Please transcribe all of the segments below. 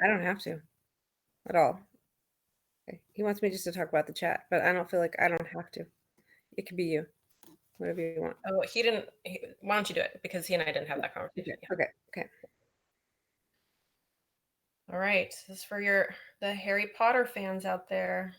I don't have to at all. He wants me just to talk about the chat, but I don't feel like I don't have to. It could be you, whatever you want. Oh, he didn't. Why don't you do it? Because he and I didn't have that Okay, conversation. Yeah. okay, okay. All right. This is for the Harry Potter fans out there.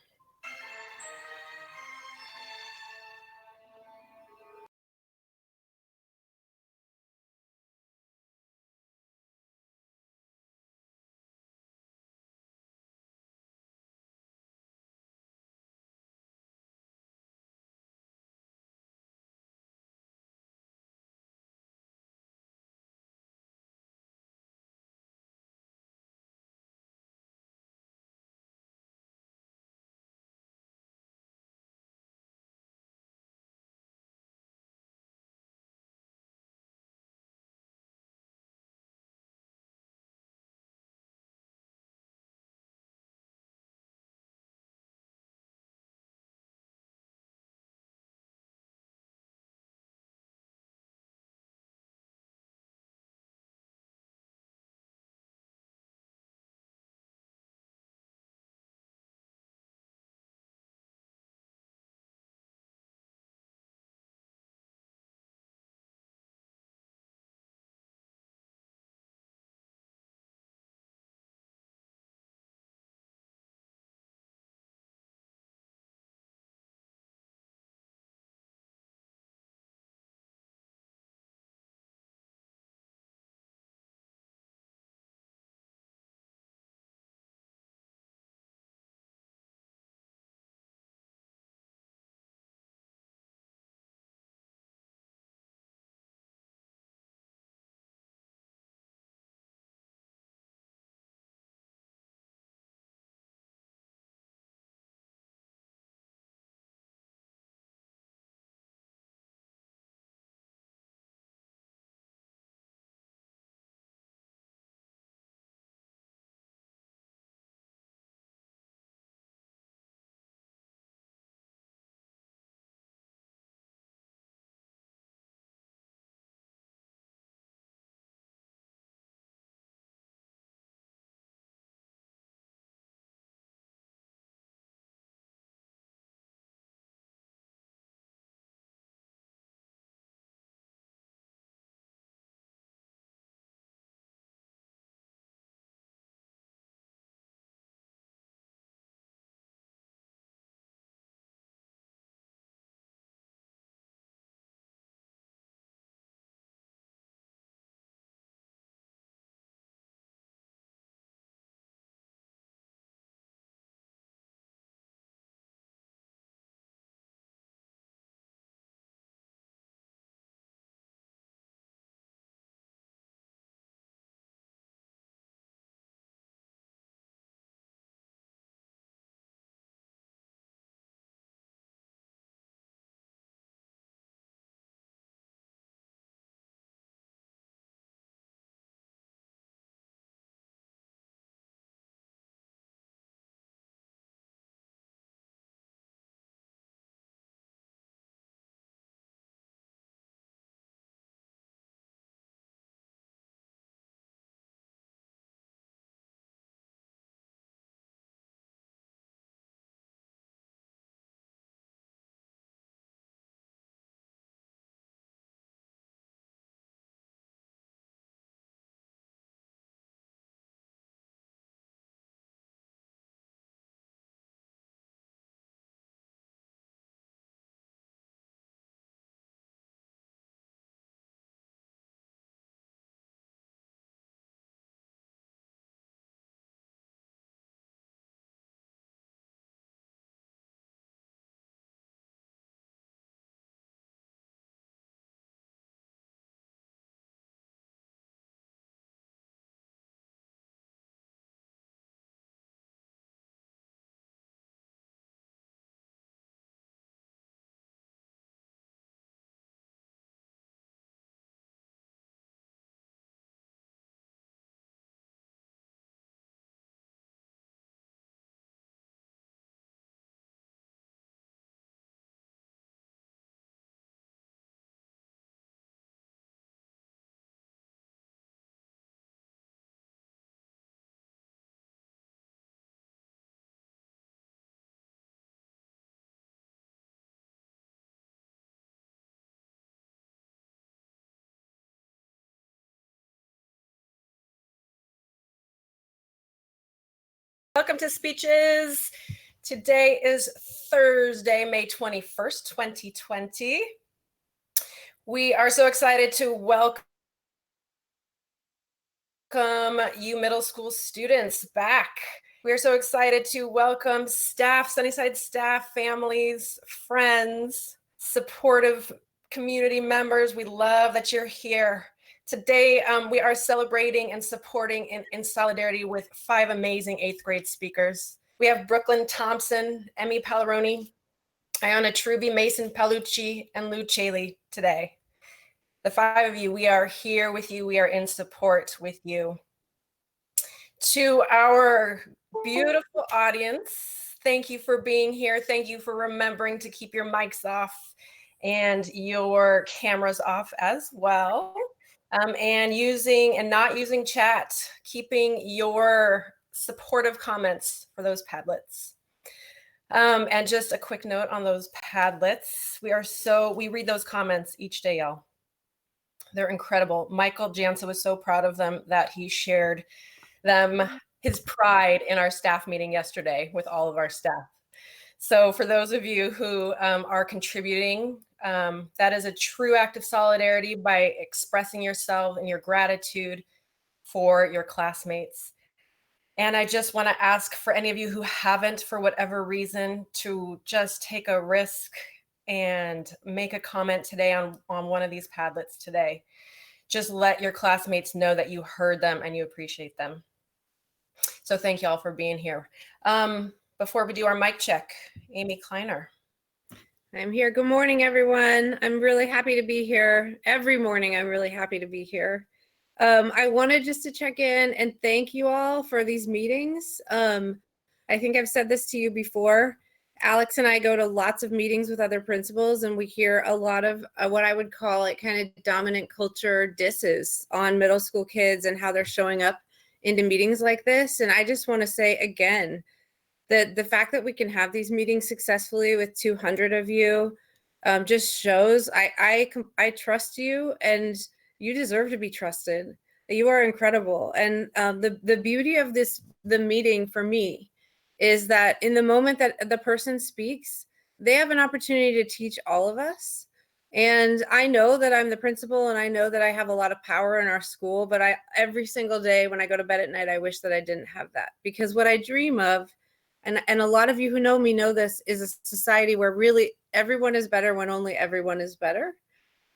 welcome to Speeches. Today is Thursday, May 21st, 2020. We are so excited to welcome you middle school students back. We are so excited to welcome staff, Sunnyside staff, families, friends, supportive community members. We love that you're here. Today, we are celebrating and supporting in solidarity with 5 amazing 8th grade speakers. We have Brooklyn Thompson, Emmy Palaroni, Iona Truby, Mason Palucci, and Lou Chaley today. The 5 of you, we are here with you. We are in support with you. To our beautiful audience, thank you for being here. Thank you for remembering to keep your mics off and your cameras off as well. And not using chat, keeping your supportive comments for those Padlets. And just a quick note on those Padlets. We read those comments each day, y'all. They're incredible. Michael Jansa was so proud of them that he shared them, his pride in our staff meeting yesterday with all of our staff. So for those of you who are contributing, that is a true act of solidarity by expressing yourself and your gratitude for your classmates. And I just want to ask for any of you who haven't, for whatever reason, to just take a risk and make a comment today on one of these Padlets today. Just let your classmates know that you heard them and you appreciate them. So thank you all for being here. Before we do our mic check, Amy Kleiner. I'm here. Good morning, everyone. I'm really happy to be here. Every morning, I'm really happy to be here. I wanted just to check in and thank you all for these meetings. I think I've said this to you before. Alex and I go to lots of meetings with other principals, and we hear a lot of what I would call like kind of dominant culture disses on middle school kids and how they're showing up into meetings like this. And I just want to say again, that the fact that we can have these meetings successfully with 200 of you just shows I trust you, and you deserve to be trusted. You are incredible. And the beauty of the meeting for me is that in the moment that the person speaks, they have an opportunity to teach all of us. And I know that I'm the principal, and I know that I have a lot of power in our school, but every single day when I go to bed at night, I wish that I didn't have that, because what I dream of, and a lot of you who know me know this, is a society where really everyone is better when only everyone is better.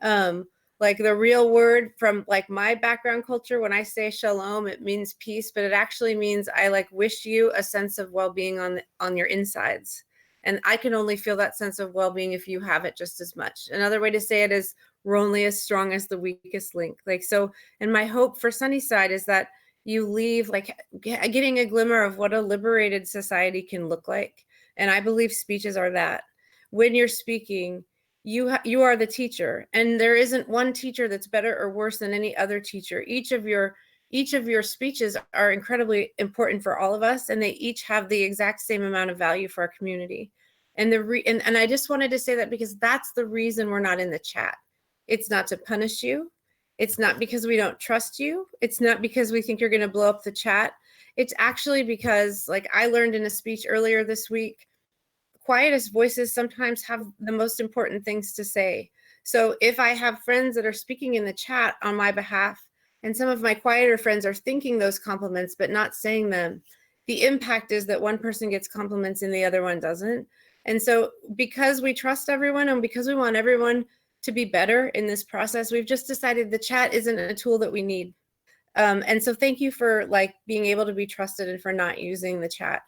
Like the real word from like my background culture, when I say shalom, it means peace, but it actually means I like wish you a sense of well-being on your insides. And I can only feel that sense of well-being if you have it just as much. Another way to say it is we're only as strong as the weakest link. Like, so, and my hope for Sunnyside is that you leave like getting a glimmer of what a liberated society can look like. And I believe speeches are that. When you're speaking, you are the teacher, and there isn't one teacher that's better or worse than any other teacher. Each of your speeches are incredibly important for all of us, and they each have the exact same amount of value for our community. And and I just wanted to say that because that's the reason we're not in the chat. It's not to punish you. It's not because we don't trust you. It's not because we think you're going to blow up the chat. It's actually because, like I learned in a speech earlier this week, quietest voices sometimes have the most important things to say. So if I have friends that are speaking in the chat on my behalf, and some of my quieter friends are thinking those compliments but not saying them, the impact is that one person gets compliments and the other one doesn't. And so because we trust everyone and because we want everyone to be better in this process, we've just decided the chat isn't a tool that we need. And so thank you for like being able to be trusted and for not using the chat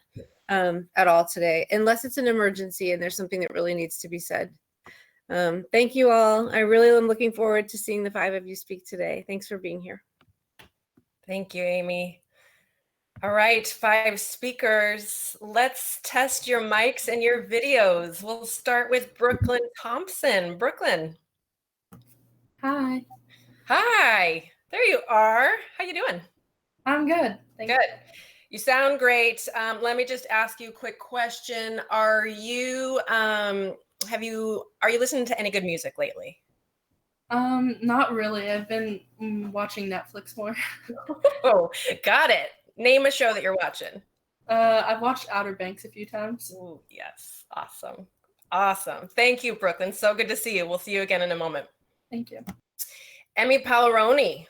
at all today, unless it's an emergency and there's something that really needs to be said. Thank you all. I really am looking forward to seeing the 5 of you speak today. Thanks for being here. Thank you, Amy. All right, 5 speakers. Let's test your mics and your videos. We'll start with Brooklyn Thompson. Brooklyn. Hi. Hi. There you are. How you doing? I'm good. Thank you. Good. You sound great. Let me just ask you a quick question. Are you listening to any good music lately? Not really. I've been watching Netflix more. Oh, got it. Name a show that you're watching. I've watched Outer Banks a few times. Ooh, yes. Awesome. Awesome. Thank you, Brooklyn. So good to see you. We'll see you again in a moment. Thank you. Emmy Palaroni,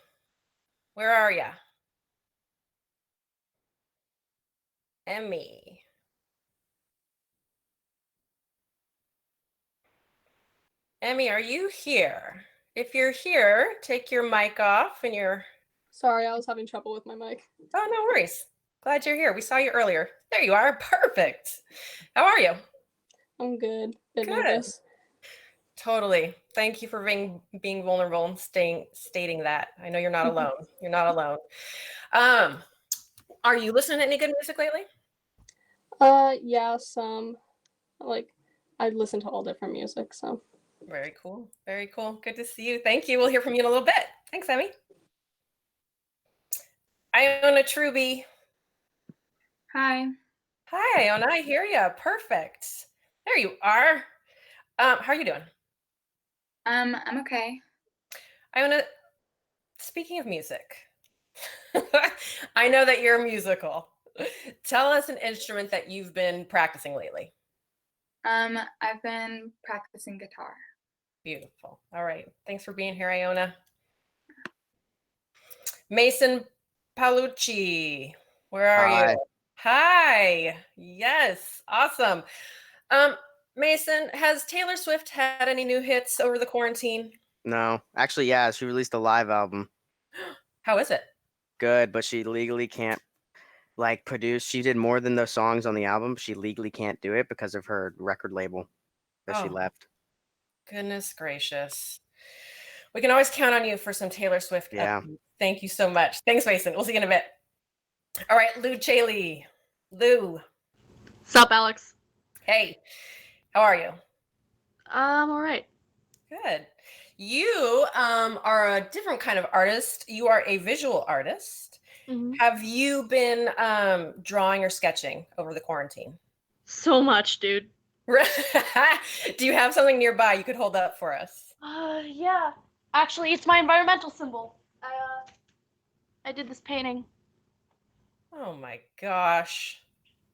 where are ya? Emmy. Emmy, are you here? If you're here, take your mic off and your... Sorry, I was having trouble with my mic. Oh, no worries. Glad you're here. We saw you earlier. There you are. Perfect. How are you? I'm good. Bit Good. nervous. Totally. Thank you for being vulnerable and stating that. I know you're not alone. You're not alone. Are you listening to any good music lately? Yeah, some I listen to all different music, so. Very cool. Very cool. Good to see you. Thank you. We'll hear from you in a little bit. Thanks, Emmy. Iona Truby. Hi. Hi, Iona. I hear you. Perfect. There you are. How are you doing? I'm okay. Iona, speaking of music, I know that you're musical. Tell us an instrument that you've been practicing lately. I've been practicing guitar. Beautiful. All right. Thanks for being here, Iona. Mason Palucci, where are you? Hi. Yes. Awesome. Mason, has Taylor Swift had any new hits over the quarantine? No, actually, yeah, she released a live album. How is it? Good, but she legally can't produce. She did more than the songs on the album. She legally can't do it because of her record label that she Oh. left. Goodness gracious. We can always count on you for some Taylor Swift. Yeah. Thank you so much. Thanks, Mason. We'll see you in a bit. All right, Lou Chaley. Lou. Sup, Alex? Hey, how are you? All right. Good. You are a different kind of artist. You are a visual artist. Mm-hmm. Have you been drawing or sketching over the quarantine? So much, dude. Do you have something nearby you could hold up for us? Yeah. Actually, it's my environmental symbol. I did this painting. Oh my gosh.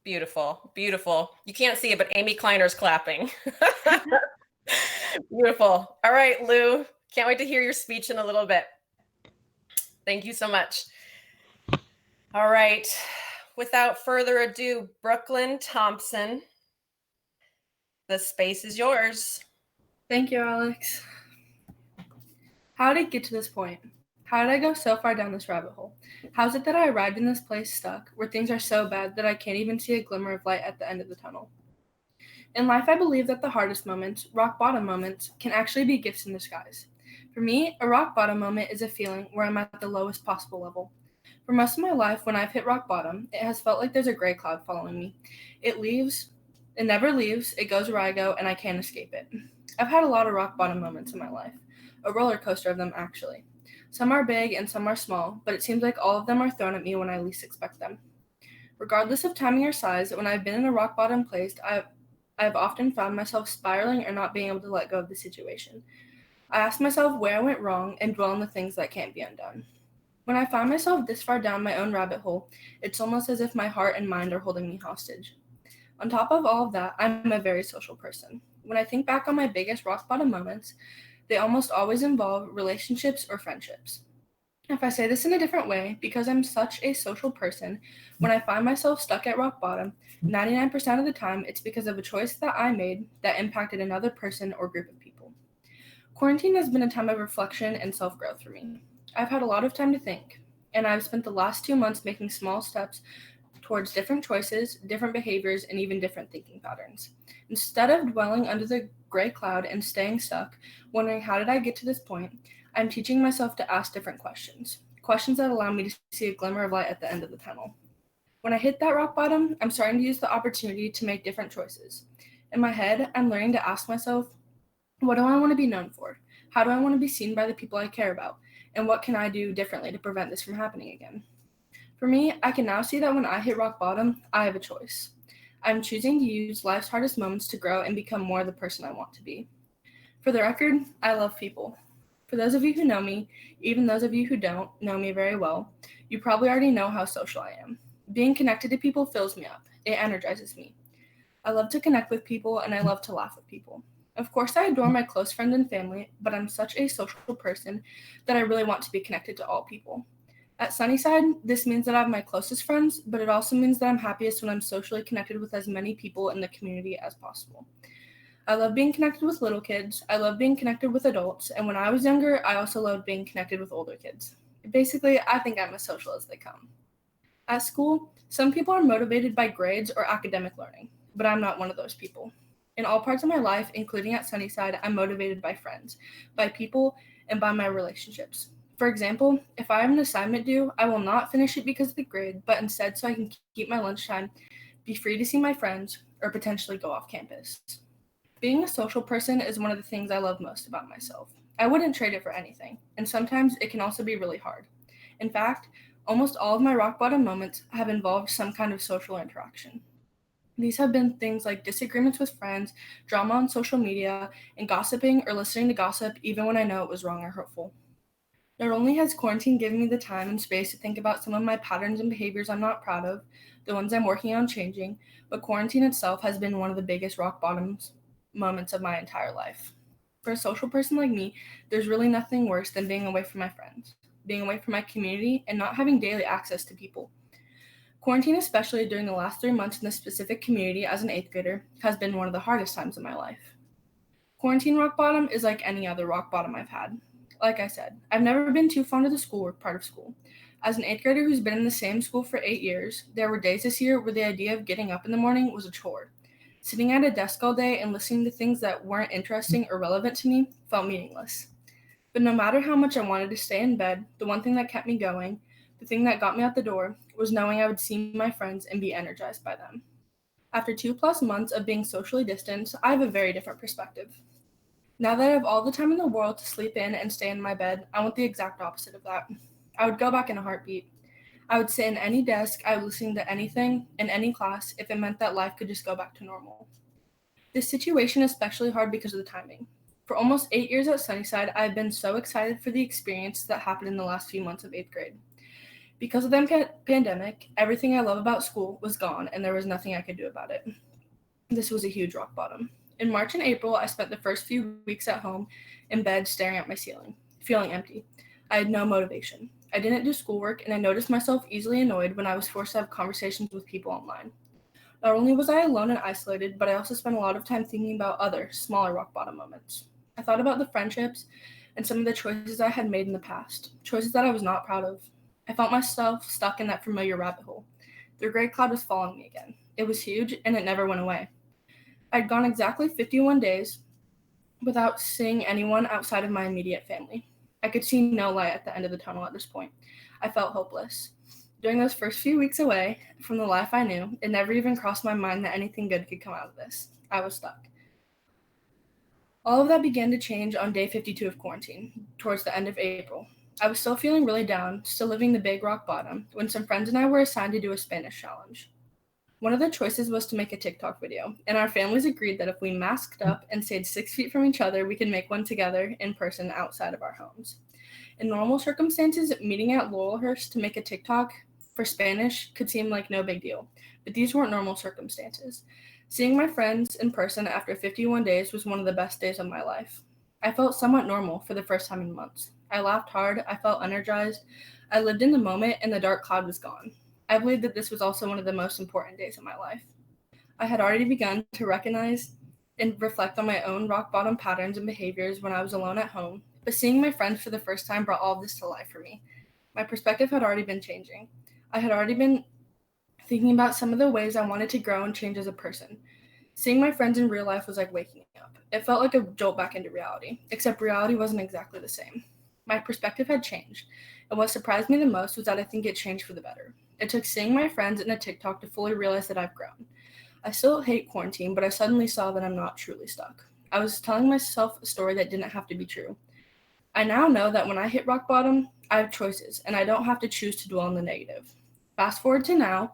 Beautiful. Beautiful. You can't see it, but Amy Kleiner's clapping. Beautiful. All right, Lou. Can't wait to hear your speech in a little bit. Thank you so much. All right. Without further ado, Brooklyn Thompson, the space is yours. Thank you, Alex. How did it get to this point? How did I go so far down this rabbit hole? How is it that I arrived in this place stuck, where things are so bad that I can't even see a glimmer of light at the end of the tunnel? In life, I believe that the hardest moments, rock bottom moments, can actually be gifts in disguise. For me, a rock bottom moment is a feeling where I'm at the lowest possible level. For most of my life, when I've hit rock bottom, it has felt like there's a gray cloud following me. It never leaves, it goes where I go, and I can't escape it. I've had a lot of rock bottom moments in my life, a roller coaster of them actually. Some are big and some are small, but it seems like all of them are thrown at me when I least expect them. Regardless of timing or size, when I've been in a rock bottom place, I've often found myself spiraling or not being able to let go of the situation. I ask myself where I went wrong and dwell on the things that can't be undone. When I find myself this far down my own rabbit hole, it's almost as if my heart and mind are holding me hostage. On top of all of that, I'm a very social person. When I think back on my biggest rock bottom moments, they almost always involve relationships or friendships. If I say this in a different way, because I'm such a social person, when I find myself stuck at rock bottom, 99% of the time it's because of a choice that I made that impacted another person or group of people. Quarantine has been a time of reflection and self-growth for me. I've had a lot of time to think, and I've spent the last 2 months making small steps towards different choices, different behaviors, and even different thinking patterns. Instead of dwelling under the gray cloud and staying stuck, wondering how did I get to this point, I'm teaching myself to ask different questions that allow me to see a glimmer of light at the end of the tunnel. When I hit that rock bottom, I'm starting to use the opportunity to make different choices. In my head, I'm learning to ask myself, what do I want to be known for? How do I want to be seen by the people I care about? And what can I do differently to prevent this from happening again? For me, I can now see that when I hit rock bottom, I have a choice. I'm choosing to use life's hardest moments to grow and become more the person I want to be. For the record, I love people. For those of you who know me, even those of you who don't know me very well, you probably already know how social I am. Being connected to people fills me up. It energizes me. I love to connect with people and I love to laugh with people. Of course, I adore my close friends and family, but I'm such a social person that I really want to be connected to all people. At Sunnyside, this means that I have my closest friends, but it also means that I'm happiest when I'm socially connected with as many people in the community as possible. I love being connected with little kids, I love being connected with adults, and when I was younger, I also loved being connected with older kids. Basically, I think I'm as social as they come. At school, some people are motivated by grades or academic learning, but I'm not one of those people. In all parts of my life, including at Sunnyside, I'm motivated by friends, by people, and by my relationships. For example, if I have an assignment due, I will not finish it because of the grade, but instead so I can keep my lunchtime, be free to see my friends, or potentially go off campus. Being a social person is one of the things I love most about myself. I wouldn't trade it for anything, and sometimes it can also be really hard. In fact, almost all of my rock bottom moments have involved some kind of social interaction. These have been things like disagreements with friends, drama on social media, and gossiping or listening to gossip even when I know it was wrong or hurtful. Not only has quarantine given me the time and space to think about some of my patterns and behaviors I'm not proud of, the ones I'm working on changing, but quarantine itself has been one of the biggest rock bottoms moments of my entire life. For a social person like me, there's really nothing worse than being away from my friends, being away from my community, and not having daily access to people. Quarantine, especially during the last 3 months in this specific community as an 8th grader, has been one of the hardest times of my life. Quarantine rock bottom is like any other rock bottom I've had. Like I said, I've never been too fond of the schoolwork part of school. As an 8th grader who's been in the same school for 8 years, there were days this year where the idea of getting up in the morning was a chore. Sitting at a desk all day and listening to things that weren't interesting or relevant to me felt meaningless. But no matter how much I wanted to stay in bed, the one thing that kept me going, the thing that got me out the door, was knowing I would see my friends and be energized by them. After 2+ months of being socially distanced, I have a very different perspective. Now that I have all the time in the world to sleep in and stay in my bed, I want the exact opposite of that. I would go back in a heartbeat. I would sit in any desk, I would listen to anything, in any class, if it meant that life could just go back to normal. This situation is especially hard because of the timing. For almost 8 years at Sunnyside, I have been so excited for the experience that happened in the last few months of 8th grade. Because of the pandemic, everything I love about school was gone and there was nothing I could do about it. This was a huge rock bottom. In March and April, I spent the first few weeks at home in bed staring at my ceiling, feeling empty. I had no motivation. I didn't do schoolwork and I noticed myself easily annoyed when I was forced to have conversations with people online. Not only was I alone and isolated, but I also spent a lot of time thinking about other, smaller rock bottom moments. I thought about the friendships and some of the choices I had made in the past, choices that I was not proud of. I felt myself stuck in that familiar rabbit hole. The gray cloud was following me again. It was huge and it never went away. I'd gone exactly 51 days without seeing anyone outside of my immediate family. I could see no light at the end of the tunnel at this point. I felt hopeless. During those first few weeks away from the life I knew, it never even crossed my mind that anything good could come out of this. I was stuck. All of that began to change on day 52 of quarantine, towards the end of April. I was still feeling really down, still living the big rock bottom, when some friends and I were assigned to do a Spanish challenge. One of the choices was to make a TikTok video, and our families agreed that if we masked up and stayed 6 feet from each other, we could make one together in person outside of our homes. In normal circumstances, meeting at Laurelhurst to make a TikTok for Spanish could seem like no big deal, but these weren't normal circumstances. Seeing my friends in person after 51 days was one of the best days of my life. I felt somewhat normal for the first time in months. I laughed hard, I felt energized, I lived in the moment, and the dark cloud was gone. I believe that this was also one of the most important days of my life. I had already begun to recognize and reflect on my own rock bottom patterns and behaviors when I was alone at home, but seeing my friends for the first time brought all of this to life for me. My perspective had already been changing. I had already been thinking about some of the ways I wanted to grow and change as a person. Seeing my friends in real life was like waking up. It felt like a jolt back into reality, except reality wasn't exactly the same. My perspective had changed, and what surprised me the most was that I think it changed for the better. It took seeing my friends in a TikTok to fully realize that I've grown. I still hate quarantine, but I suddenly saw that I'm not truly stuck. I was telling myself a story that didn't have to be true. I now know that when I hit rock bottom, I have choices, and I don't have to choose to dwell on the negative. Fast forward to now,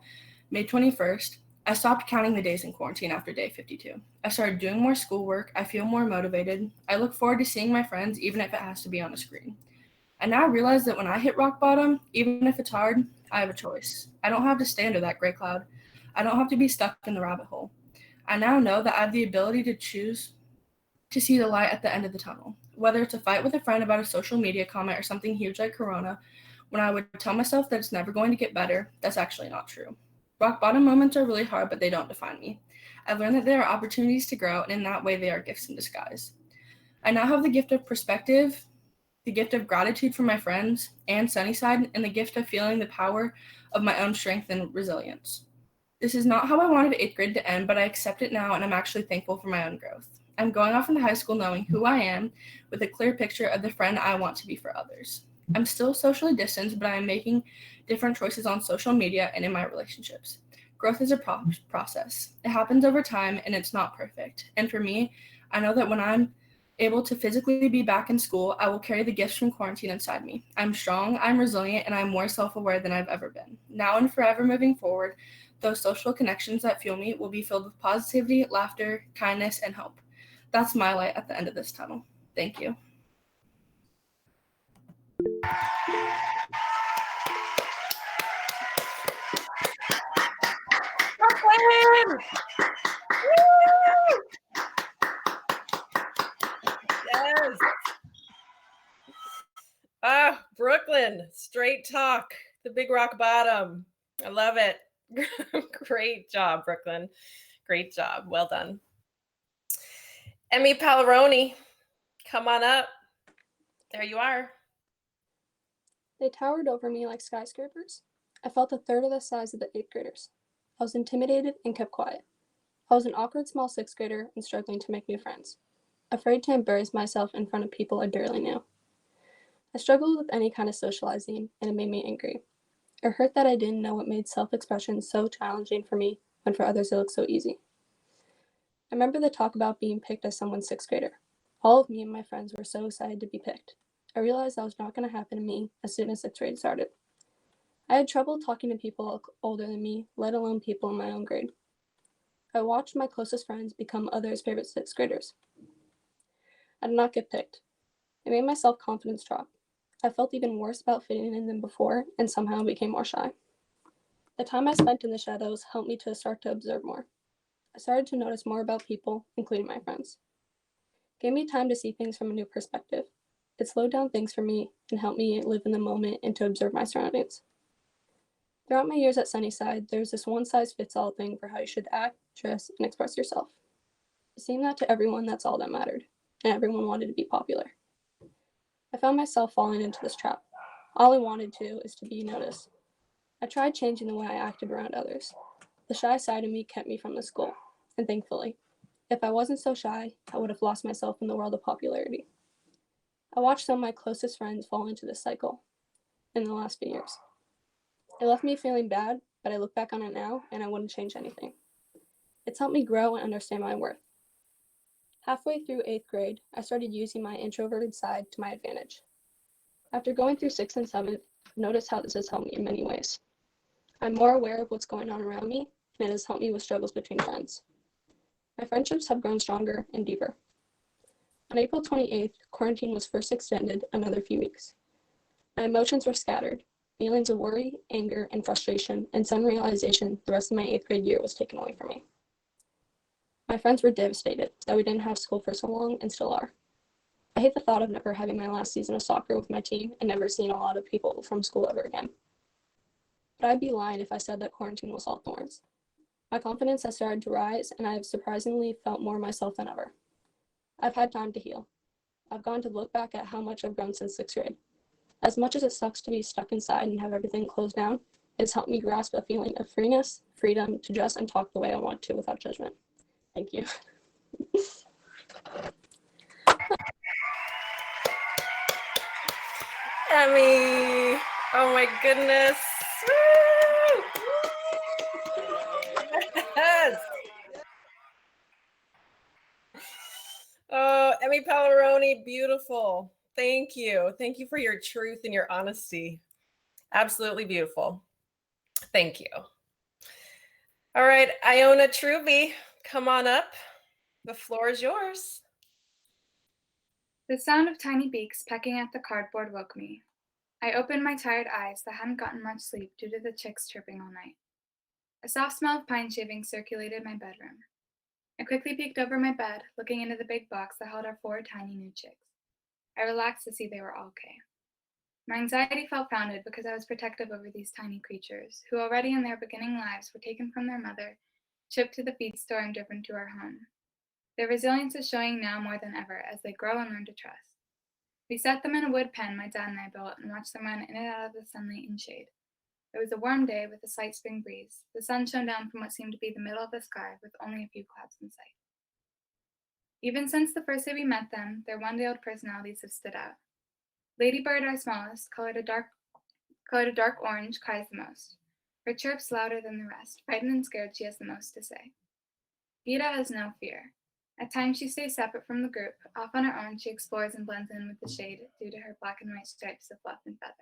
May 21st, I stopped counting the days in quarantine after day 52. I started doing more schoolwork, I feel more motivated, I look forward to seeing my friends even if it has to be on a screen. I now realize that when I hit rock bottom, even if it's hard, I have a choice. I don't have to stay under that gray cloud. I don't have to be stuck in the rabbit hole. I now know that I have the ability to choose to see the light at the end of the tunnel. Whether it's a fight with a friend about a social media comment or something huge like Corona, when I would tell myself that it's never going to get better, that's actually not true. Rock bottom moments are really hard, but they don't define me. I've learned that there are opportunities to grow, and in that way, they are gifts in disguise. I now have the gift of perspective, the gift of gratitude for my friends and Sunnyside, and the gift of feeling the power of my own strength and resilience. This is not how I wanted 8th grade to end, but I accept it now, and I'm actually thankful for my own growth. I'm going off into high school knowing who I am, with a clear picture of the friend I want to be for others. I'm still socially distanced, but I am making different choices on social media and in my relationships. Growth is a process. It happens over time, and it's not perfect. And for me, I know that when I'm able to physically be back in school, I will carry the gifts from quarantine inside me. I'm strong, I'm resilient, and I'm more self-aware than I've ever been. Now and forever moving forward, those social connections that fuel me will be filled with positivity, laughter, kindness, and hope. That's my light at the end of this tunnel. Thank you. Brooklyn! Woo! Yes. Ah, Brooklyn, straight talk, the big rock bottom. I love it. Great job, Brooklyn. Great job. Well done. Emmy Palaroni, come on up. There you are. They towered over me like skyscrapers. I felt a third of the size of the 8th graders. I was intimidated and kept quiet. I was an awkward small 6th grader and struggling to make new friends, afraid to embarrass myself in front of people I barely knew. I struggled with any kind of socializing, and it made me angry. It hurt that I didn't know what made self-expression so challenging for me when for others it looked so easy. I remember the talk about being picked as someone's 6th grader. All of me and my friends were so excited to be picked. I realized that was not going to happen to me as soon as 6th grade started. I had trouble talking to people older than me, let alone people in my own grade. I watched my closest friends become others' favorite 6th graders. I did not get picked. It made my self-confidence drop. I felt even worse about fitting in than before, and somehow became more shy. The time I spent in the shadows helped me to start to observe more. I started to notice more about people, including my friends. It gave me time to see things from a new perspective. It slowed down things for me and helped me live in the moment and to observe my surroundings. Throughout my years at Sunnyside, there was this one-size-fits-all thing for how you should act, dress, and express yourself. It seemed that to everyone that's all that mattered, and everyone wanted to be popular. I found myself falling into this trap. All I wanted to is to be noticed. I tried changing the way I acted around others. The shy side of me kept me from the school, and thankfully, if I wasn't so shy, I would have lost myself in the world of popularity. I watched some of my closest friends fall into this cycle in the last few years. It left me feeling bad, but I look back on it now and I wouldn't change anything. It's helped me grow and understand my worth. Halfway through 8th grade, I started using my introverted side to my advantage. After going through 6th and 7th, I've noticed how this has helped me in many ways. I'm more aware of what's going on around me, and it has helped me with struggles between friends. My friendships have grown stronger and deeper. On April 28th, quarantine was first extended another few weeks. My emotions were scattered, feelings of worry, anger, and frustration, and some realization the rest of my 8th grade year was taken away from me. My friends were devastated that we didn't have school for so long and still are. I hate the thought of never having my last season of soccer with my team and never seeing a lot of people from school ever again. But I'd be lying if I said that quarantine was all thorns. My confidence has started to rise, and I have surprisingly felt more myself than ever. I've had time to heal. I've gone to look back at how much I've grown since 6th grade. As much as it sucks to be stuck inside and have everything closed down, it's helped me grasp a feeling of freeness, freedom to dress and talk the way I want to without judgment. Thank you. Emmy, oh my goodness. Woo! Yes. Oh, Emmy Palaroni, beautiful. Thank you. Thank you for your truth and your honesty. Absolutely beautiful. Thank you. All right, Iona Truby, come on up. The floor is yours. The sound of tiny beaks pecking at the cardboard woke me. I opened my tired eyes that hadn't gotten much sleep due to the chicks chirping all night. A soft smell of pine shavings circulated my bedroom. I quickly peeked over my bed, looking into the big box that held our 4 tiny new chicks. I relaxed to see they were all okay. My anxiety felt founded because I was protective over these tiny creatures, who already in their beginning lives were taken from their mother, shipped to the feed store, and driven to our home. Their resilience is showing now more than ever as they grow and learn to trust. We set them in a wood pen my dad and I built and watched them run in and out of the sunlight and shade. It was a warm day with a slight spring breeze. The sun shone down from what seemed to be the middle of the sky with only a few clouds in sight. Even since the first day we met them, their one-day-old personalities have stood out. Ladybird, our smallest, colored a dark orange, cries the most. Her chirps louder than the rest. Frightened and scared, she has the most to say. Vida has no fear. At times she stays separate from the group. Off on her own, she explores and blends in with the shade due to her black and white stripes of fluff and feather.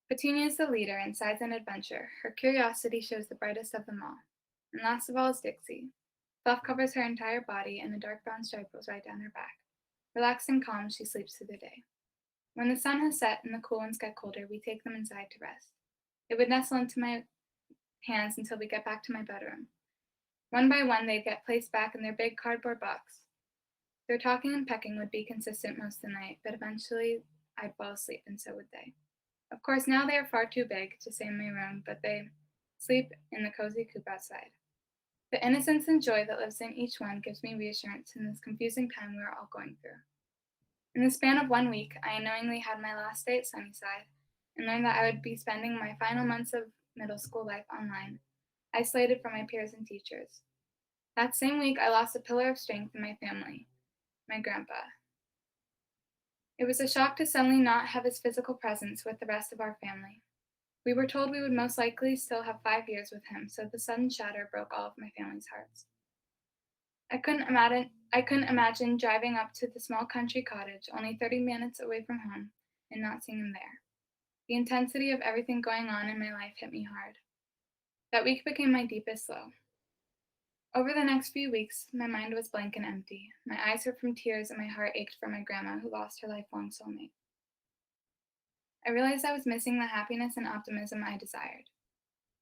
Petunia is the leader and sides an adventure. Her curiosity shows the brightest of them all. And last of all is Dixie. Fluff covers her entire body, and a dark brown stripe goes right down her back. Relaxed and calm, she sleeps through the day. When the sun has set and the cool winds get colder, we take them inside to rest. They would nestle into my hands until we get back to my bedroom. One by one, they'd get placed back in their big cardboard box. Their talking and pecking would be consistent most of the night, but eventually I'd fall asleep, and so would they. Of course, now they are far too big to stay in my room, but they sleep in the cozy coop outside. The innocence and joy that lives in each one gives me reassurance in this confusing time we are all going through. In the span of 1 week, I unknowingly had my last day at Sunnyside and learned that I would be spending my final months of middle school life online, isolated from my peers and teachers. That same week, I lost a pillar of strength in my family, my grandpa. It was a shock to suddenly not have his physical presence with the rest of our family. We were told we would most likely still have 5 years with him, so the sudden shatter broke all of my family's hearts. I couldn't imagine driving up to the small country cottage, only 30 minutes away from home, and not seeing him there. The intensity of everything going on in my life hit me hard. That week became my deepest low. Over the next few weeks, my mind was blank and empty. My eyes hurt from tears and my heart ached for my grandma who lost her lifelong soulmate. I realized I was missing the happiness and optimism I desired.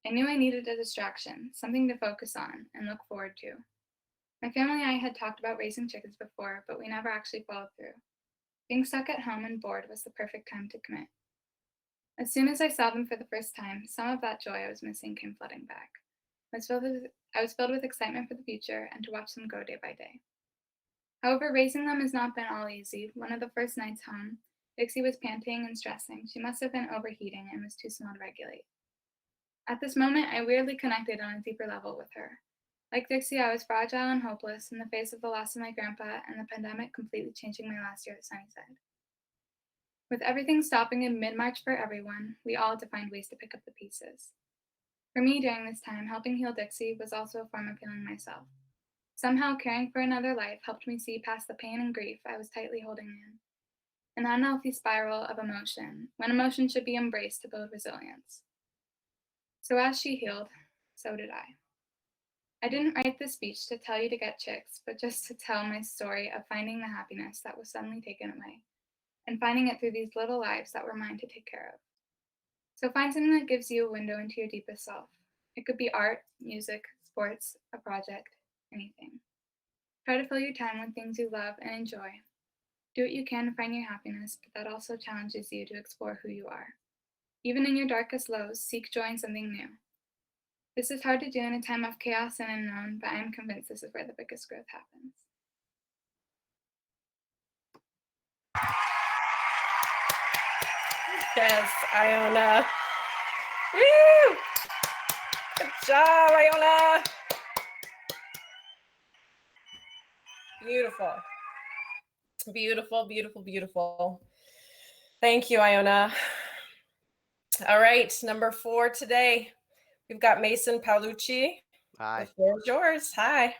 I knew I needed a distraction, something to focus on and look forward to. My family and I had talked about raising chickens before, but we never actually followed through. Being stuck at home and bored was the perfect time to commit. As soon as I saw them for the first time, some of that joy I was missing came flooding back. I was filled with excitement for the future and to watch them grow day by day. However, raising them has not been all easy. One of the first nights home, Dixie was panting and stressing. She must have been overheating and was too small to regulate. At this moment, I weirdly connected on a deeper level with her. Like Dixie, I was fragile and hopeless in the face of the loss of my grandpa and the pandemic completely changing my last year at Sunnyside. With everything stopping in mid-March for everyone, we all had to find ways to pick up the pieces. For me, during this time, helping heal Dixie was also a form of healing myself. Somehow, caring for another life helped me see past the pain and grief I was tightly holding in. An unhealthy spiral of emotion, when emotion should be embraced to build resilience. So as she healed, so did I. I didn't write this speech to tell you to get chicks, but just to tell my story of finding the happiness that was suddenly taken away, and finding it through these little lives that were mine to take care of. So find something that gives you a window into your deepest self. It could be art, music, sports, a project, anything. Try to fill your time with things you love and enjoy. Do what you can to find your happiness, but that also challenges you to explore who you are. Even in your darkest lows, seek joy in something new. This is hard to do in a time of chaos and unknown, but I am convinced this is where the biggest growth happens. Yes, Iona. Woo! Good job, Iona. Beautiful. Beautiful, beautiful, beautiful. Thank you, Iona. All right, number 4 today. We've got Mason Paolucci. Hi. The floor is yours. Hi.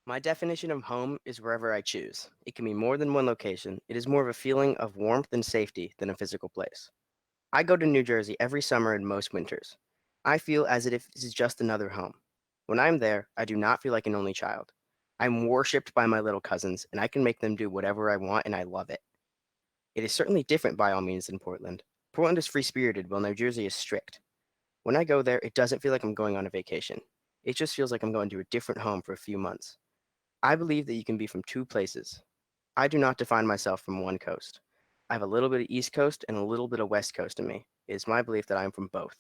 My definition of home is wherever I choose. It can be more than one location. It is more of a feeling of warmth and safety than a physical place. I go to New Jersey every summer and most winters. I feel as if this is just another home. When I'm there, I do not feel like an only child. I'm worshipped by my little cousins, and I can make them do whatever I want, and I love it. It is certainly different by all means than Portland. Portland is free-spirited while New Jersey is strict. When I go there, it doesn't feel like I'm going on a vacation. It just feels like I'm going to a different home for a few months. I believe that you can be from two places. I do not define myself from one coast. I have a little bit of East Coast and a little bit of West Coast in me. It is my belief that I am from both.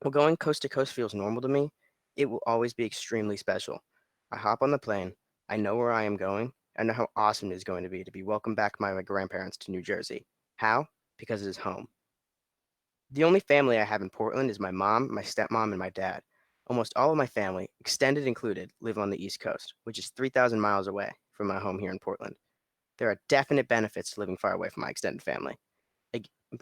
While going coast to coast feels normal to me, it will always be extremely special. I hop on the plane, I know where I am going, I know how awesome it is going to be welcomed back by my grandparents to New Jersey. How? Because it is home. The only family I have in Portland is my mom, my stepmom, and my dad. Almost all of my family, extended included, live on the East Coast, which is 3,000 miles away from my home here in Portland. There are definite benefits to living far away from my extended family.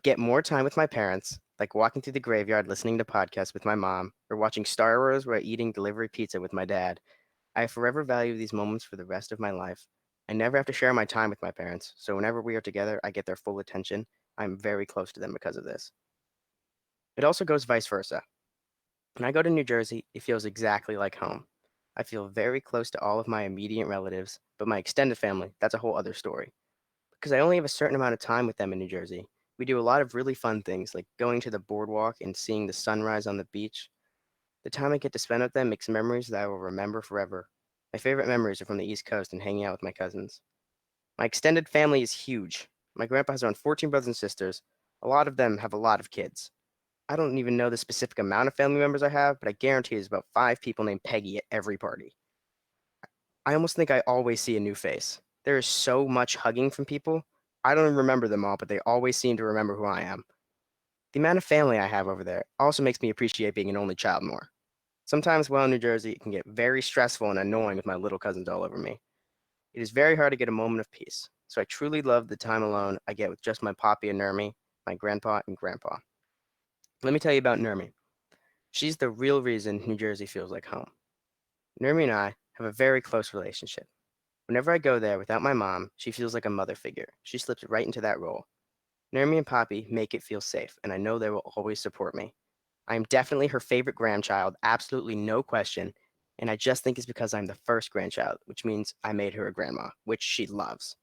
Get more time with my parents, like walking through the graveyard listening to podcasts with my mom, or watching Star Wars while eating delivery pizza with my dad. I forever value these moments for the rest of my life. I never have to share my time with my parents, so whenever we are together, I get their full attention. I'm very close to them because of this. It also goes vice versa. When I go to New Jersey, it feels exactly like home. I feel very close to all of my immediate relatives, but my extended family, that's a whole other story. Because I only have a certain amount of time with them in New Jersey. We do a lot of really fun things, like going to the boardwalk and seeing the sunrise on the beach. The time I get to spend with them makes memories that I will remember forever. My favorite memories are from the East Coast and hanging out with my cousins. My extended family is huge. My grandpa has around 14 brothers and sisters. A lot of them have a lot of kids. I don't even know the specific amount of family members I have, but I guarantee there's about 5 people named Peggy at every party. I almost think I always see a new face. There is so much hugging from people. I don't even remember them all, but they always seem to remember who I am. The amount of family I have over there also makes me appreciate being an only child more. Sometimes while in New Jersey, it can get very stressful and annoying with my little cousins all over me. It is very hard to get a moment of peace, so I truly love the time alone I get with just my poppy and Nermi, my grandpa and grandpa. Let me tell you about Nermi. She's the real reason New Jersey feels like home. Nermi and I have a very close relationship. Whenever I go there without my mom, she feels like a mother figure. She slips right into that role. Nermi and Poppy make it feel safe, and I know they will always support me. I am definitely her favorite grandchild, absolutely no question, and I just think it's because I'm the first grandchild, which means I made her a grandma, which she loves.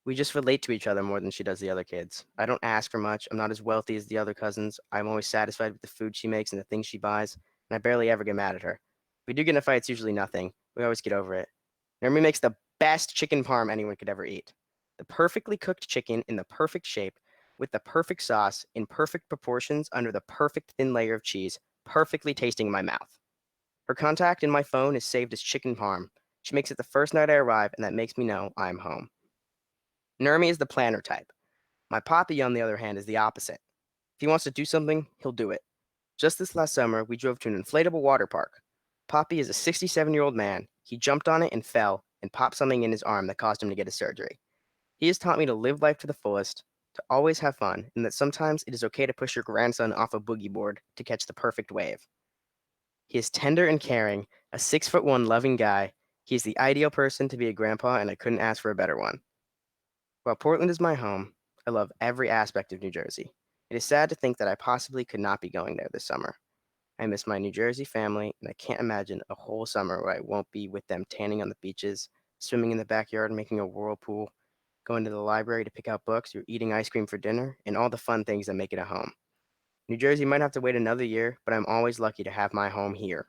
We just relate to each other more than she does the other kids. I don't ask for much. I'm not as wealthy as the other cousins. I'm always satisfied with the food she makes and the things she buys, and I barely ever get mad at her. If we do get in a fight, it's usually nothing. We always get over it. Nermi makes the best chicken parm anyone could ever eat. The perfectly cooked chicken in the perfect shape, with the perfect sauce, in perfect proportions, under the perfect thin layer of cheese, perfectly tasting in my mouth. Her contact in my phone is saved as chicken parm. She makes it the first night I arrive, and that makes me know I'm home. Nermi is the planner type. My Poppy, on the other hand, is the opposite. If he wants to do something, he'll do it. Just this last summer, we drove to an inflatable water park. Poppy is a 67-year-old man. He jumped on it and fell and popped something in his arm that caused him to get a surgery. He has taught me to live life to the fullest, to always have fun, and that sometimes it is okay to push your grandson off a boogie board to catch the perfect wave. He is tender and caring, a 6'1" loving guy. He is the ideal person to be a grandpa, and I couldn't ask for a better one. While Portland is my home, I love every aspect of New Jersey. It is sad to think that I possibly could not be going there this summer. I miss my New Jersey family, and I can't imagine a whole summer where I won't be with them tanning on the beaches, swimming in the backyard, making a whirlpool, going to the library to pick out books, or eating ice cream for dinner, and all the fun things that make it a home. New Jersey might have to wait another year, but I'm always lucky to have my home here.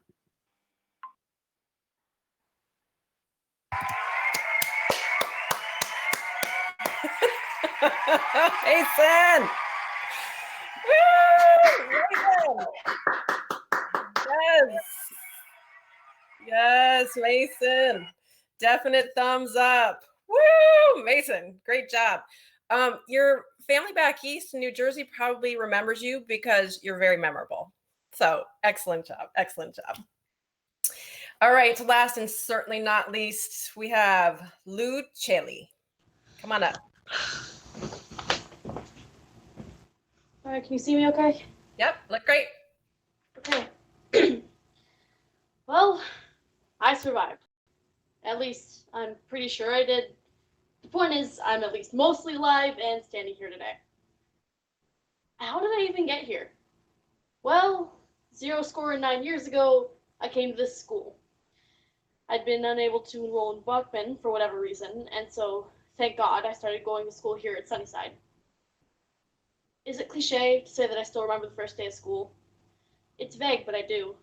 Mason! Woo! Mason! Yes. Yes, Mason. Definite thumbs up. Woo! Mason, great job. Your family back east in New Jersey probably remembers you because you're very memorable. So excellent job. Excellent job. All right, last and certainly not least, we have Lou Chelly. Come on up. All right, can you see me okay? Yep, look great. Okay. Well, I survived. At least I'm pretty sure I did. The point is, I'm at least mostly alive and standing here today. How did I even get here? Well, 9 years ago, I came to this school. I'd been unable to enroll in Buckman for whatever reason, and so thank God, I started going to school here at Sunnyside. Is it cliche to say that I still remember the first day of school? It's vague, but I do.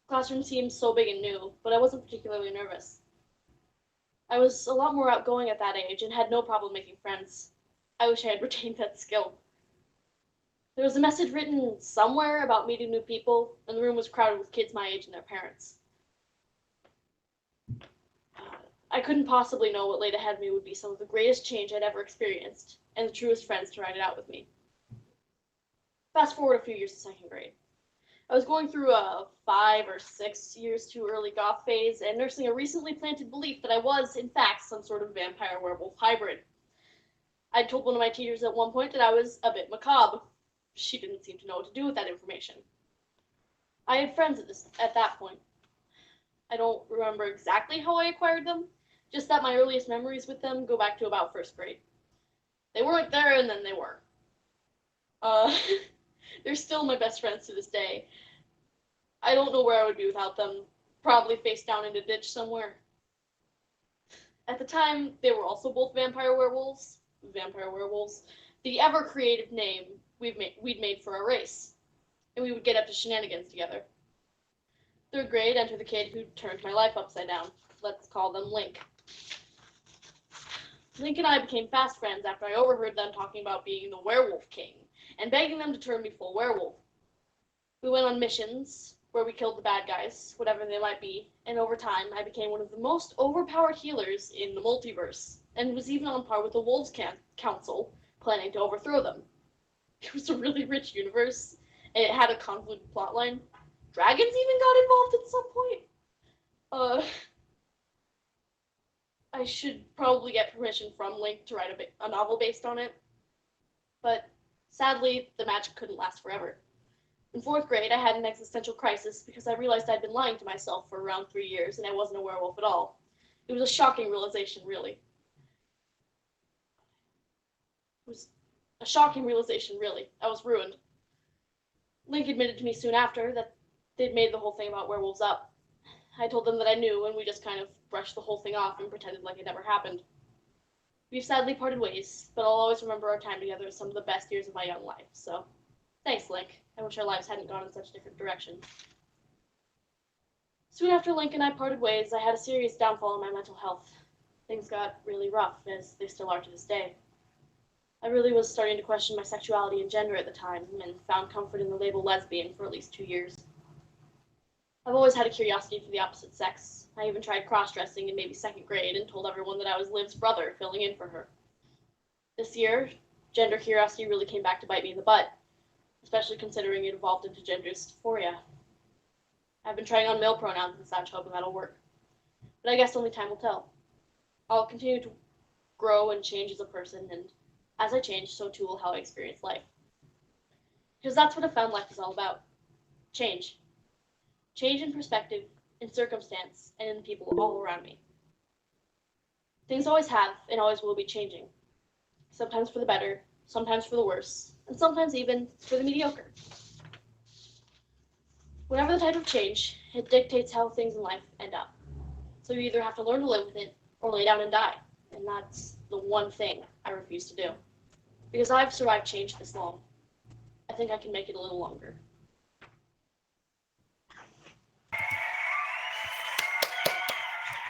The classroom seemed so big and new, but I wasn't particularly nervous. I was a lot more outgoing at that age and had no problem making friends. I wish I had retained that skill. There was a message written somewhere about meeting new people, and the room was crowded with kids my age and their parents. I couldn't possibly know what laid ahead of me would be some of the greatest change I'd ever experienced, and the truest friends to ride it out with me. Fast forward a few years to second grade. I was going through a 5 or 6 years too early goth phase and nursing a recently planted belief that I was, in fact, some sort of vampire werewolf hybrid. I'd told one of my teachers at one point that I was a bit macabre. She didn't seem to know what to do with that information. I had friends at that point. I don't remember exactly how I acquired them, just that my earliest memories with them go back to about first grade. They weren't there, and then they were. They're still my best friends to this day. I don't know where I would be without them, probably face down in a ditch somewhere. At the time, they were also both vampire werewolves, the ever creative name we'd made for our race, and we would get up to shenanigans together. Third grade, enter the kid who turned my life upside down. Let's call them Link. Link and I became fast friends after I overheard them talking about being the werewolf king and begging them to turn me full werewolf. We went on missions where we killed the bad guys, whatever they might be, and over time I became one of the most overpowered healers in the multiverse, and was even on par with the Wolves Council, planning to overthrow them. It was a really rich universe, and it had a convoluted plotline. Dragons even got involved at some point. I should probably get permission from Link to write a novel based on it, but sadly, the magic couldn't last forever. In 4th grade, I had an existential crisis because I realized I'd been lying to myself for around 3 years and I wasn't a werewolf at all. It was a shocking realization, really. I was ruined. Link admitted to me soon after that they'd made the whole thing about werewolves up. I told them that I knew, and we just kind of brushed the whole thing off and pretended like it never happened. We've sadly parted ways, but I'll always remember our time together as some of the best years of my young life, so thanks, Link. I wish our lives hadn't gone in such different directions. Soon after Link and I parted ways, I had a serious downfall in my mental health. Things got really rough, as they still are to this day. I really was starting to question my sexuality and gender at the time, and found comfort in the label lesbian for at least 2 years. I've always had a curiosity for the opposite sex. I even tried cross-dressing in maybe 2nd grade and told everyone that I was Liv's brother, filling in for her. This year, gender curiosity really came back to bite me in the butt, especially considering it evolved into gender dysphoria. I've been trying on male pronouns and such, hoping that'll work. But I guess only time will tell. I'll continue to grow and change as a person, and as I change, so too will how I experience life. Because that's what I found life is all about. Change. Change in perspective, in circumstance, and in the people all around me. Things always have and always will be changing. Sometimes for the better, sometimes for the worse, and sometimes even for the mediocre. Whatever the type of change, it dictates how things in life end up. So you either have to learn to live with it or lay down and die. And that's the one thing I refuse to do. Because I've survived change this long. I think I can make it a little longer.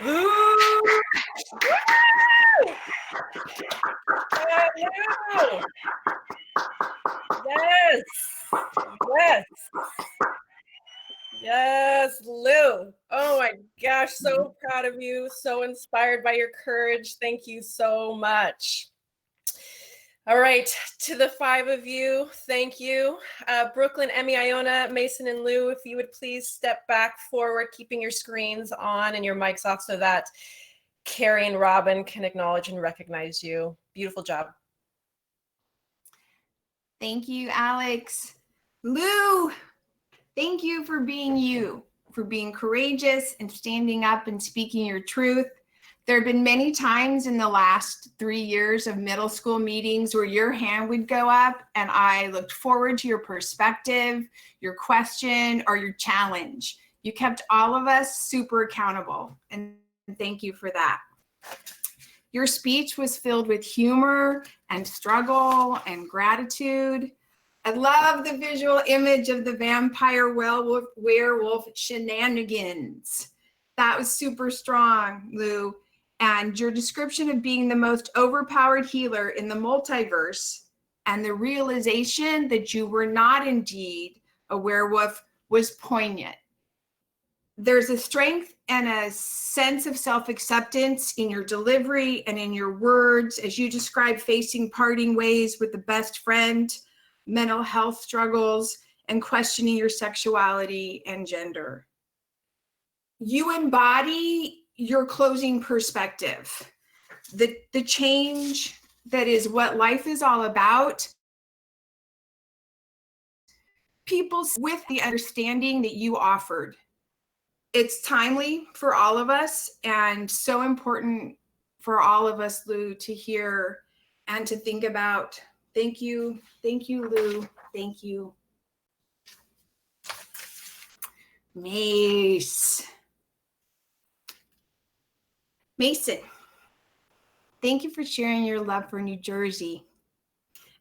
Ooh! Hello! Yes! Yes! Yes, Lou. Oh my gosh, so proud of you. So inspired by your courage. Thank you so much. All right, to the 5 of you, thank you. Brooklyn, Emmy, Iona, Mason, and Lou, if you would please step back forward, keeping your screens on and your mics off so that Carrie and Robin can acknowledge and recognize you. Beautiful job. Thank you, Alex. Lou, thank you, for being courageous and standing up and speaking your truth. There have been many times in the last 3 years of middle school meetings where your hand would go up and I looked forward to your perspective, your question, or your challenge. You kept all of us super accountable, and thank you for that. Your speech was filled with humor and struggle and gratitude. I love the visual image of the vampire werewolf shenanigans. That was super strong, Lou. And your description of being the most overpowered healer in the multiverse and the realization that you were not indeed a werewolf was poignant. There's a strength and a sense of self-acceptance in your delivery and in your words as you describe facing parting ways with the best friend, mental health struggles, and questioning your sexuality and gender. You embody your closing perspective, the change that is what life is all about. People with the understanding that you offered. It's timely for all of us and so important for all of us, Lou, to hear and to think about. Thank you, Lou. Thank you. Mason, thank you for sharing your love for New Jersey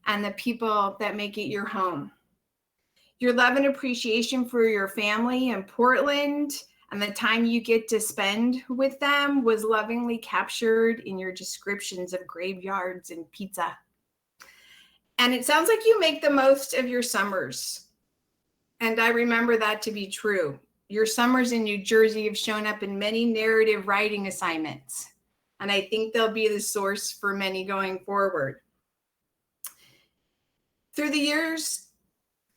and the people that make it your home. Your love and appreciation for your family in Portland and the time you get to spend with them was lovingly captured in your descriptions of graveyards and pizza. And it sounds like you make the most of your summers. And I remember that to be true. Your summers in New Jersey have shown up in many narrative writing assignments. And I think they'll be the source for many going forward. Through the years,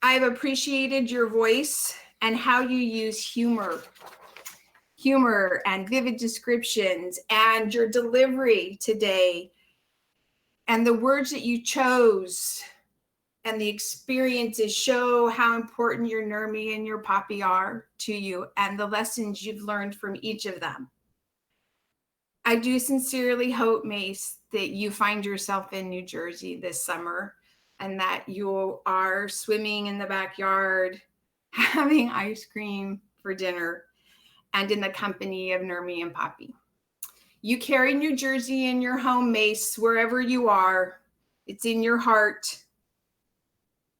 I've appreciated your voice and how you use humor and vivid descriptions and your delivery today and the words that you chose and the experiences show how important your Nurmi and your Poppy are to you and the lessons you've learned from each of them. I do sincerely hope, Mace, that you find yourself in New Jersey this summer and that you are swimming in the backyard, having ice cream for dinner, and in the company of Nurmi and Poppy. You carry New Jersey in your home, Mace, wherever you are. It's in your heart,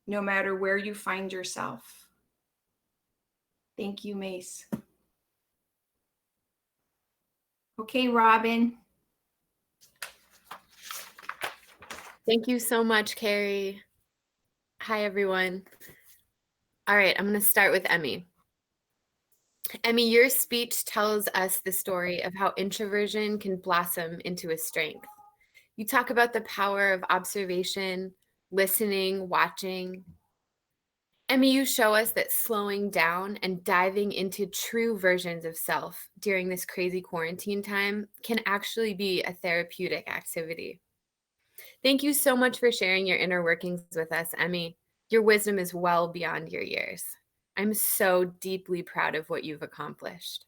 no matter where you find yourself. Thank you, Mace. Okay, Robin. Thank you so much, Carrie. Hi, everyone. All right, I'm going to start with Emmy. Emmy, your speech tells us the story of how introversion can blossom into a strength. You talk about the power of observation, listening, watching. Emmy, you show us that slowing down and diving into true versions of self during this crazy quarantine time can actually be a therapeutic activity. Thank you so much for sharing your inner workings with us, Emmy. Your wisdom is well beyond your years. I'm so deeply proud of what you've accomplished.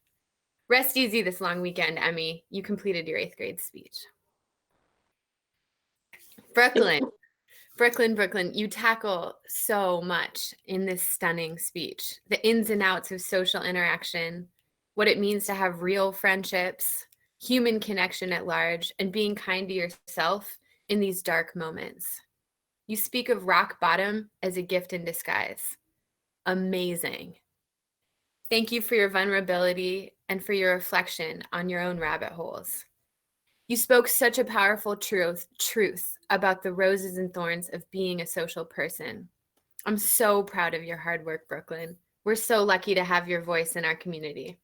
Rest easy this long weekend, Emmy. You completed your 8th grade speech. Brooklyn, you tackle so much in this stunning speech. The ins and outs of social interaction, what it means to have real friendships, human connection at large, and being kind to yourself in these dark moments. You speak of rock bottom as a gift in disguise. Amazing. Thank you for your vulnerability and for your reflection on your own rabbit holes. You spoke such a powerful truth about the roses and thorns of being a social person. I'm so proud of your hard work, Brooklyn. We're so lucky to have your voice in our community.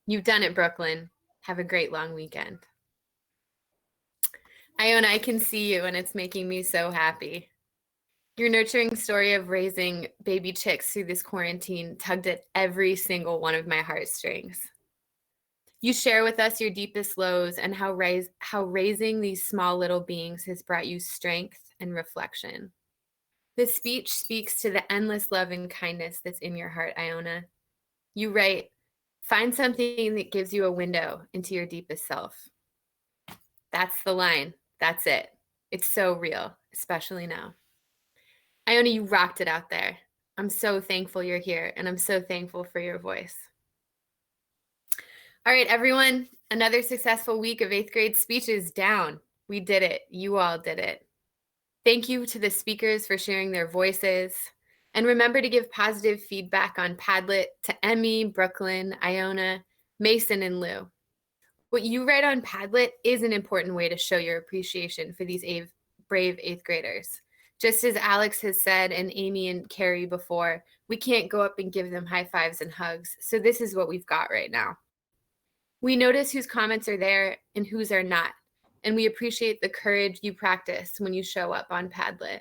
You've done it, Brooklyn. Have a great long weekend. Iona, I can see you and it's making me so happy. Your nurturing story of raising baby chicks through this quarantine tugged at every single one of my heartstrings. You share with us your deepest lows and how raising these small little beings has brought you strength and reflection. This speech speaks to the endless love and kindness that's in your heart, Iona. You write, find something that gives you a window into your deepest self. That's the line. That's it. It's so real, especially now. Iona, you rocked it out there. I'm so thankful you're here, and I'm so thankful for your voice. All right, everyone, Another successful week of 8th grade speeches down. We did it. You all did it. Thank you to the speakers for sharing their voices. And remember to give positive feedback on Padlet to Emmy, Brooklyn, Iona, Mason, and Lou. What you write on Padlet is an important way to show your appreciation for these brave 8th graders. Just as Alex has said, and Amy and Carrie before, we can't go up and give them high fives and hugs. So this is what we've got right now. We notice whose comments are there and whose are not. And we appreciate the courage you practice when you show up on Padlet.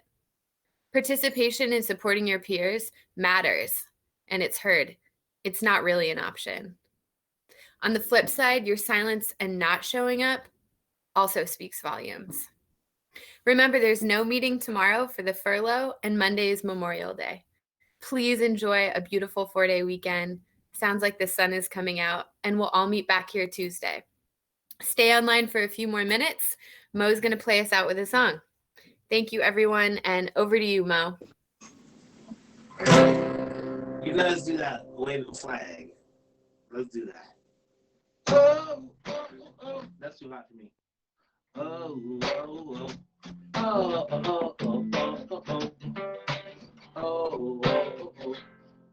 Participation in supporting your peers matters, and it's heard. It's not really an option. On the flip side, your silence and not showing up also speaks volumes. Remember, there's no meeting tomorrow for the furlough, and Monday is Memorial Day. Please enjoy a beautiful 4-day weekend. Sounds like the sun is coming out, and we'll all meet back here Tuesday. Stay online for a few more minutes. Mo's going to play us out with a song. Thank you, everyone, and over to you, Mo. You guys do that, wave the flag. Let's do that. Oh, oh, oh. That's too hot for me. Oh, oh, oh. Oh, oh, oh, oh, oh, oh. Oh, oh, oh, oh.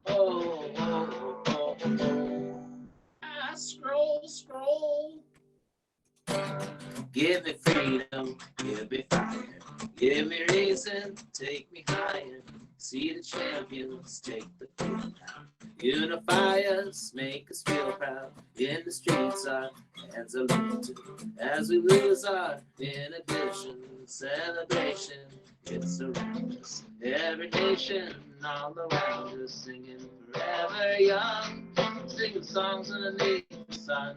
Oh, oh, oh, oh. I scroll. Give me freedom, give me fire, give me reason, take me higher. See the champions take the field now. Unify us, make us feel proud. In the streets, our hands are lifted as we lose our inhibition. Celebration, it's around us. Every nation all around us, singing forever young, singing songs underneath the sun.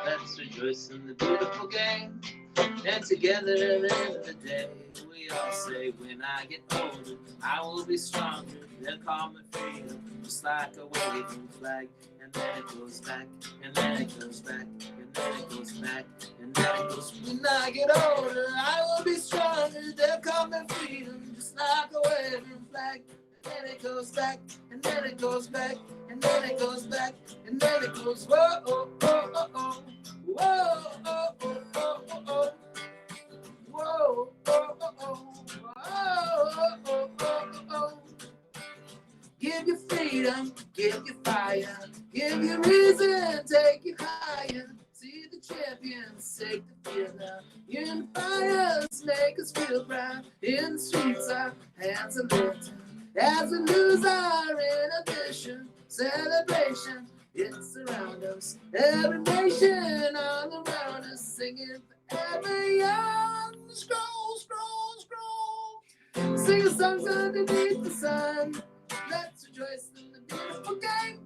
Let's rejoice in the beautiful game, and together at the end of the day, we all say, when I get older, I will be stronger. They'll call me freedom, just like a waving flag. And then it goes back, and then it goes back, and then it goes back, and then it goes. When I get older, I will be stronger. They'll call me freedom, just like a waving flag. And then it goes back, and then it goes back, and then it goes back, and then it goes. Whoa, oh, oh, oh, oh. Whoa, oh, oh, oh, oh, oh. Whoa, oh, oh, oh. Whoa, oh, oh, oh, oh. Give you freedom, give you fire, give you reason, take you higher. See the champions take the field now. Unify us, make us feel proud. In the streets, our hands are lifted as we lose our inhibition. Celebration, it's around us. Every nation all around us, singing forever young. Scroll, scroll, scroll. Sing songs underneath the sun. Let's rejoice in the beautiful game.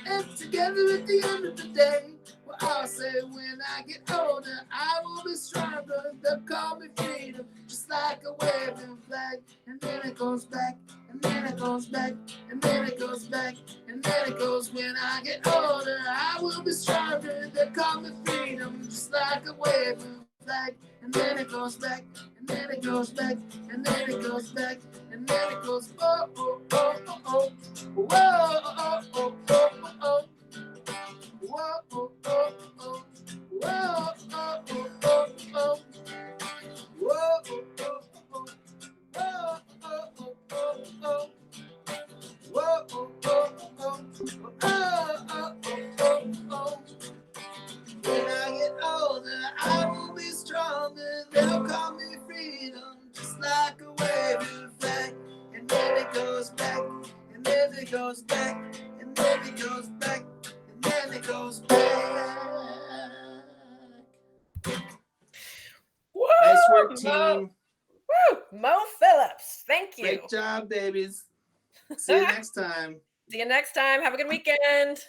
And together at the end of the day, well, I'll say when I get older, I will be stronger. They'll call me freedom, just like a waving flag. And then it goes back, and then it goes back, and then it goes back, and then it goes. When I get older, I will be stronger. They'll call me freedom, just like a waving flag. And then it goes back, and then it goes back, and then it goes back, and then it goes. Oh, oh, oh, oh, oh. Whoa, oh, oh, oh, oh, oh. Whoa, oh, oh, oh. Whoa, oh, oh, oh, oh. Whoa, oh, oh, oh. Whoa, oh, oh, oh, oh. Whoa, oh, oh, oh. Oh, oh, oh, oh. When I get older, I will be stronger. They'll call me freedom, just like a waving flag. And then it goes back, and then it goes back, and then it goes back, and then it goes back. Woo, Nice work, Mo. team. Woo, Mo Phillips. Thank you. Great job, babies. See you next time. See you next time. Have a good weekend.